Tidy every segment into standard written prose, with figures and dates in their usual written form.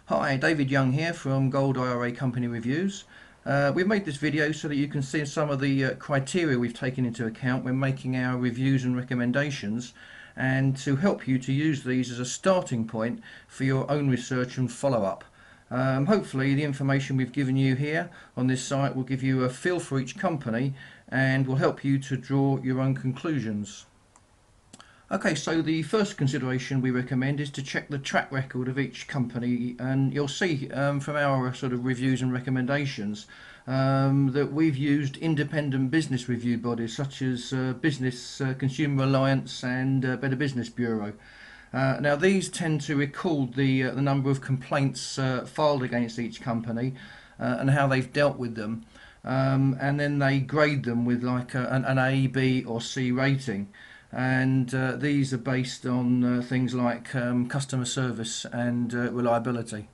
Hi, David Young here from Gold IRA Company Reviews. We've made this video so that you can see some of the criteria we've taken into account when making our reviews and recommendations, and to help you to use these as a starting point for your own research and follow-up. Hopefully the information we've given you here on this site will give you a feel for each company and will help you to draw your own conclusions. Okay, so the first consideration we recommend is to check the track record of each company, and you'll see from our sort of reviews and recommendations that we've used independent business review bodies such as Business Consumer Alliance and Better Business Bureau. Now these tend to record the number of complaints filed against each company and how they've dealt with them, and then they grade them with like an A, B or C rating. And these are based on things like customer service and reliability.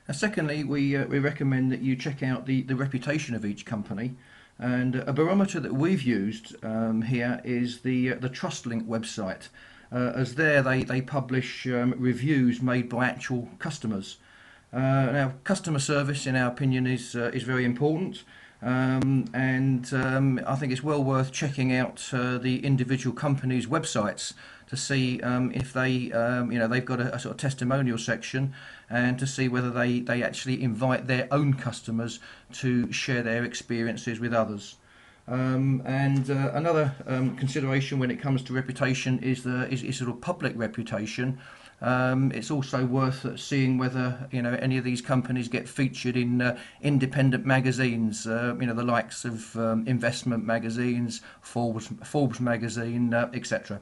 Now, secondly, we recommend that you check out the reputation of each company, and a barometer that we've used here is the TrustLink website, as there they publish reviews made by actual customers. Now, customer service, in our opinion, is very important. I think it's well worth checking out the individual companies' websites to see if they, they've got a sort of testimonial section, and to see whether they actually invite their own customers to share their experiences with others. Another consideration when it comes to reputation is sort of public reputation. It's also worth seeing whether any of these companies get featured in independent magazines, the likes of investment magazines, Forbes magazine, etc.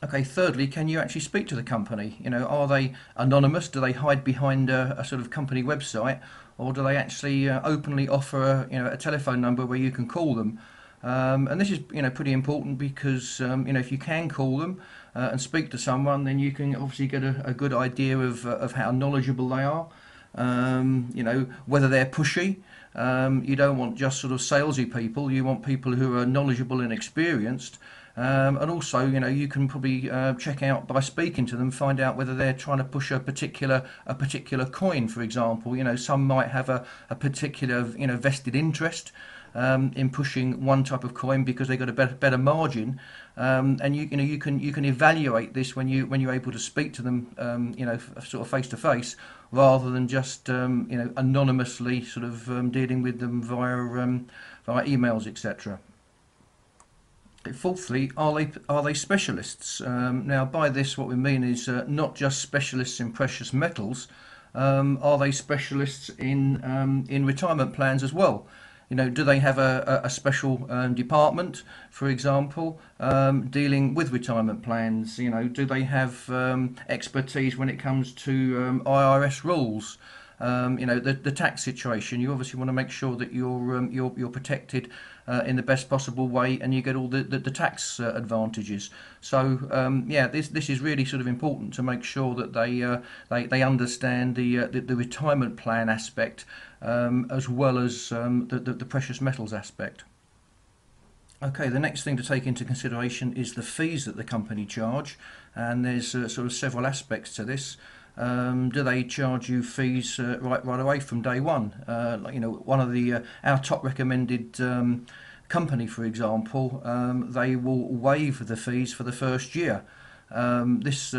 Okay, thirdly, can you actually speak to the company? Are they anonymous? Do they hide behind a sort of company website, or do they actually openly offer a telephone number where you can call them? And this is pretty important because if you can call them and speak to someone, then you can obviously get a good idea of how knowledgeable they are. Whether they're pushy. You don't want just sort of salesy people. You want people who are knowledgeable and experienced. And also, you can probably check out by speaking to them, find out whether they're trying to push a particular coin, for example. Some might have a particular vested interest in pushing one type of coin because they've got a better margin, and you can evaluate this when you're able to speak to them, sort of face to face, rather than just anonymously sort of dealing with them via emails, etc. Fourthly, are they specialists? Now, by this, what we mean is not just specialists in precious metals. Are they specialists in retirement plans as well? Do they have a special department, for example, dealing with retirement plans? Do they have expertise when it comes to IRS rules? The tax situation. You obviously want to make sure that you're protected in the best possible way, and you get all the tax advantages. So this is really sort of important to make sure that they understand the retirement plan aspect, as well as the precious metals aspect. Okay, the next thing to take into consideration is the fees that the company charge, and there's sort of several aspects to this. Do they charge you fees right away from day one? One of our top recommended company, for example, they will waive the fees for the first year. This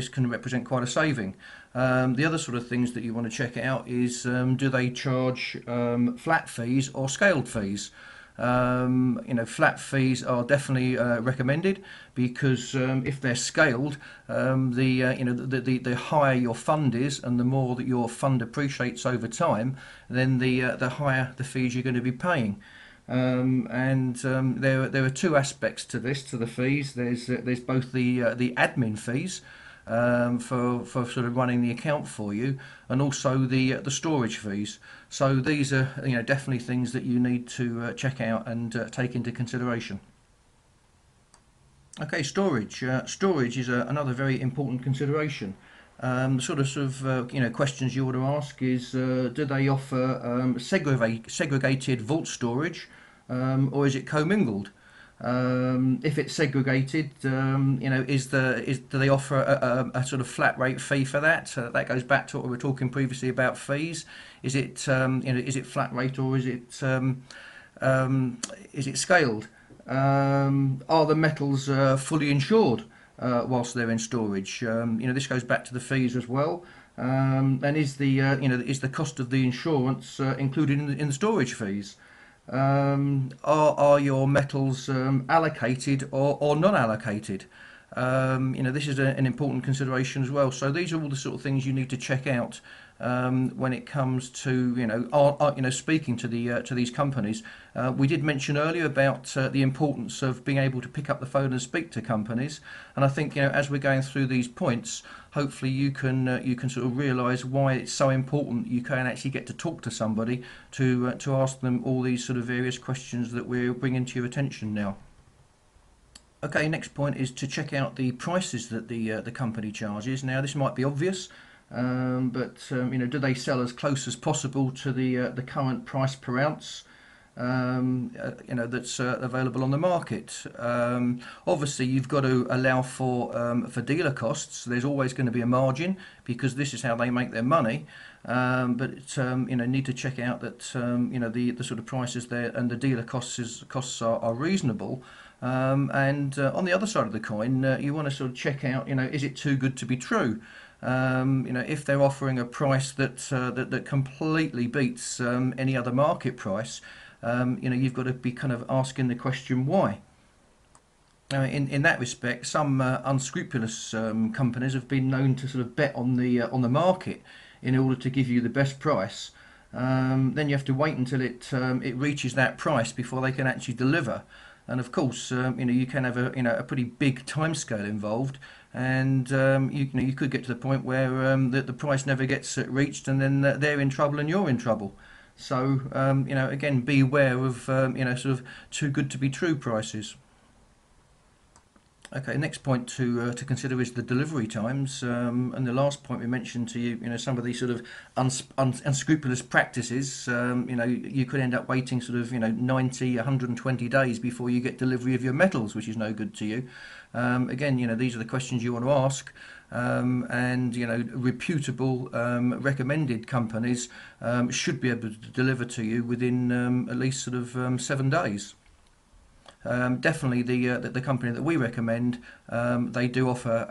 can represent quite a saving. The other sort of things that you want to check out is do they charge flat fees or scaled fees? Flat fees are definitely recommended, because if they're scaled, the higher your fund is and the more that your fund appreciates over time, then the higher the fees you're going to be paying. There are two aspects to the fees. There's both the admin fees for sort of running the account for you, and also the storage fees. So these are definitely things that you need to check out and take into consideration. Okay, storage. Storage is another very important consideration. Questions you want to ask is, do they offer segregated vault storage, or is it commingled? If it's segregated, do they offer a sort of flat rate fee for that? That goes back to what we were talking previously about fees. Is it is it flat rate, or is it scaled? Are the metals fully insured whilst they're in storage? This goes back to the fees as well. And is the cost of the insurance included in the storage fees? Are your metals allocated or non-allocated? This is an important consideration as well. So these are all the sort of things you need to check out when it comes to speaking to these companies. We did mention earlier about the importance of being able to pick up the phone and speak to companies, and I think as we're going through these points, hopefully you can sort of realise why it's so important you can actually get to talk to somebody to ask them all these sort of various questions that we're bringing to your attention now. Okay, next point is to check out the prices that the company charges. Now, this might be obvious, but do they sell as close as possible to the current price per ounce? That's available on the market. Obviously, you've got to allow for dealer costs. There's always going to be a margin because this is how they make their money. But need to check out that the sort of prices there and the dealer costs are reasonable. And on the other side of the coin, you want to sort of check out, is it too good to be true? If they're offering a price that completely beats any other market price, you've got to be kind of asking the question why. Now, in that respect, some unscrupulous companies have been known to sort of bet on the market in order to give you the best price. Then you have to wait until it reaches that price before they can actually deliver. And of course, you can have a pretty big timescale involved, and you could get to the point where the price never gets reached, and then they're in trouble and you're in trouble. So again, beware of sort of too good to be true prices. Okay, next point to consider is the delivery times, and the last point we mentioned to you, some of these sort of unscrupulous practices. You could end up waiting sort of 90, 120 days before you get delivery of your metals, which is no good to you. Again, these are the questions you want to ask, and reputable, recommended companies should be able to deliver to you within at least sort of 7 days. Definitely the company that we recommend, they do offer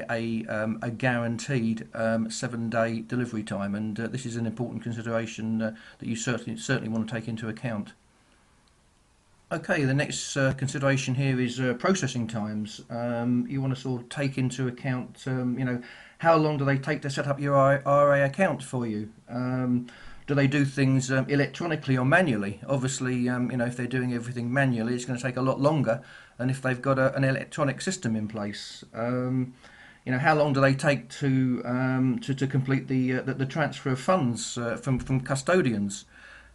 a guaranteed 7-day delivery time, and this is an important consideration that you certainly want to take into account. Okay, the next consideration here is processing times. You want to sort of take into account, how long do they take to set up your IRA account for you? Do they do things electronically or manually? Obviously, if they're doing everything manually, it's going to take a lot longer than if they've got an electronic system in place. How long do they take to complete the transfer of funds from custodians?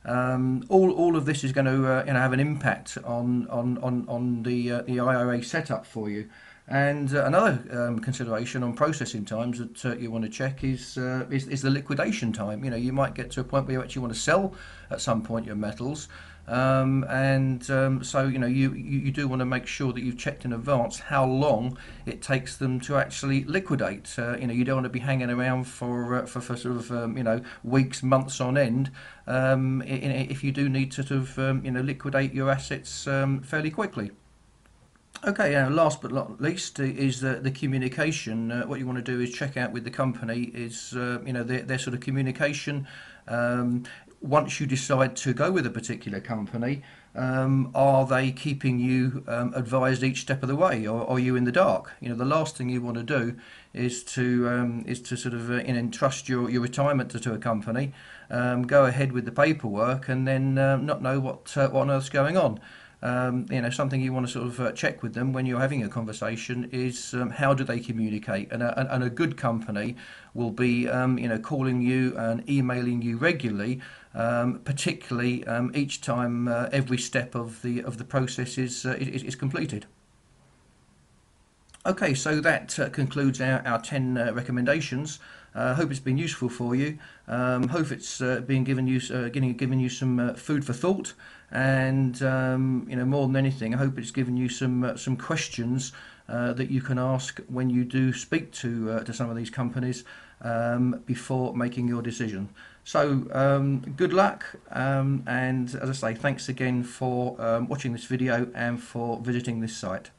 All of this is going to have an impact on the IRA setup for you. And another consideration on processing times that you want to check is the liquidation time. You might get to a point where you actually want to sell at some point your metals, so you do want to make sure that you've checked in advance how long it takes them to actually liquidate. You don't want to be hanging around for sort of weeks, months on end. If you do need to sort of liquidate your assets fairly quickly. Okay, last but not least is the communication. What you want to do is check out with the company is their sort of communication. Once you decide to go with a particular company, are they keeping you advised each step of the way, or are you in the dark? The last thing you want to do is to sort of entrust your retirement to a company, go ahead with the paperwork, and then not know what on earth's going on. Something you want to sort of check with them when you're having a conversation is how do they communicate, and a good company will be calling you and emailing you regularly, particularly each time every step of the process is completed. Okay, so that concludes our 10 recommendations. Hope it's been useful for you. Hope it's been given you some food for thought, and more than anything, I hope it's given you some questions that you can ask when you do speak to some of these companies before making your decision. So good luck, and as I say, thanks again for watching this video and for visiting this site.